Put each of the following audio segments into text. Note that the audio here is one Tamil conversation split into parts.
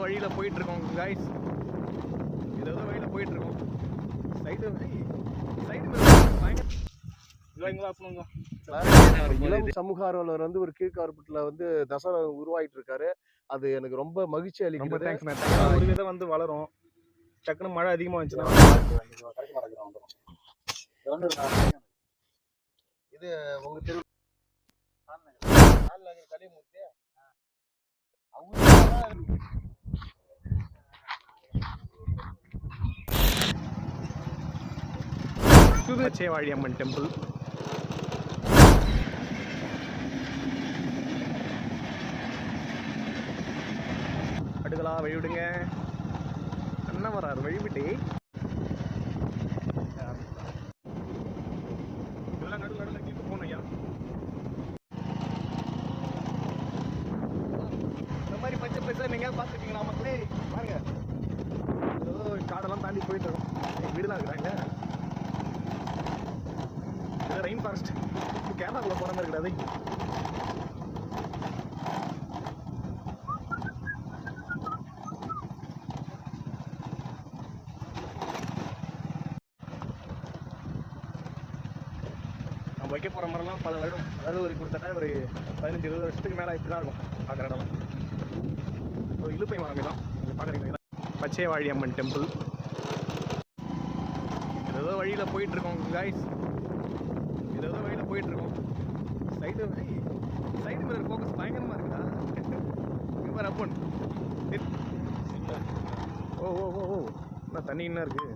வழியில் போயிட்டுருக்கோம் காய்ஸ். ஏதோ வழியில் போயிட்டுருக்கோம். இளம் சமூக ஆர்வலர் வந்து ஒரு கீழ்கார்பெட்டில் வந்து தசரா உருவாயிட்டு இருக்காரு. அது எனக்கு ரொம்ப மகிழ்ச்சி அளிக்கிறது. ஒரு விதம் வந்து வளரும். டக்குன்னு மழை அதிகமாக வந்துச்சுன்னா இது உங்க தெரு கலிமூர்த்தி பச்சைவாழி அம்மன் டெம்பிள். அடுகளா வழிவிடுங்க. அண்ணன் வராரு வழிவிட்டு. இதெல்லாம் நடுவில் கீழே போகணும் ஐயா. இந்த மாதிரி பச்சை பச்சை நீங்கள் பார்த்துருக்கீங்களா மக்களே? பாருங்க, ஏதோ காடெல்லாம் தாண்டி போயிட்டு இருக்கோம். வீடு தான் இருக்கிறாங்க. ரெயின் ஃபாரஸ்ட் கேரளாக்குள்ள போற மாதிரி கிடையாது. நம்ம வைக்க போற மரம்லாம் பல வருடம், அதாவது ஒரு கிட்டத்தட்ட ஒரு 15-20 வருஷத்துக்கு மேலே இப்படி தான் இருக்கும் பார்க்குற இடம். ஒரு இழுப்பை மரம் தான் நீங்கள் பார்க்குறீங்க. பச்சைவாழி அம்மன் டெம்பிள். ஏதோ வழியில் போயிட்டுருக்கோம் காய்ஸ். ஏதோ வழியில் போயிட்டுருக்கோம். சைடு மிரர் ஃபோக்கஸ் பயங்கரமாக இருக்குதா? இவர் அப்பன். ஓ ஓ ஓ ஓ என்ன தண்ணி என்ன இருக்கு?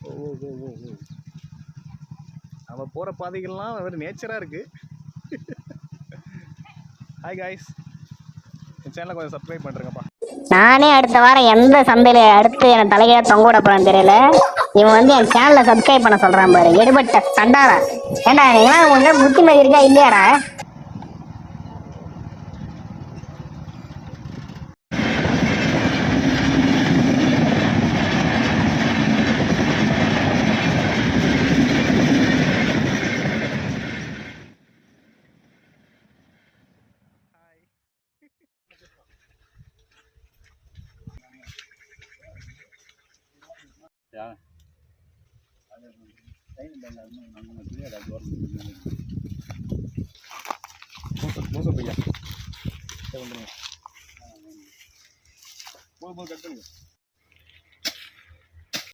ஓ ஓ ஓ ஓ ஓ நம்ம போகிற பாதைகள்லாம் ஒரு நேச்சராக இருக்குது. ஹாய் காய்ஸ், என் சேனலை கொஞ்சம் சப்ஸ்கிரைப் பண்ணுறேங்கப்பா. நானே அடுத்த வாரம் எந்த சந்தையில அடுத்து என் தலைகையா தொங்க விட போறேன்னு தெரியல. இவன் வந்து என் சேனலை சப்ஸ்கிரைப் பண்ண சொல்றான் பாரு, எடுபட்ட சண்டாரா. ஏண்டா நீங்களா உங்களுக்கு புத்தி மாதிரி இருக்கா இல்லையாடா? மோசம் பையா வந்துருங்க. போது கட் பண்ணுங்க.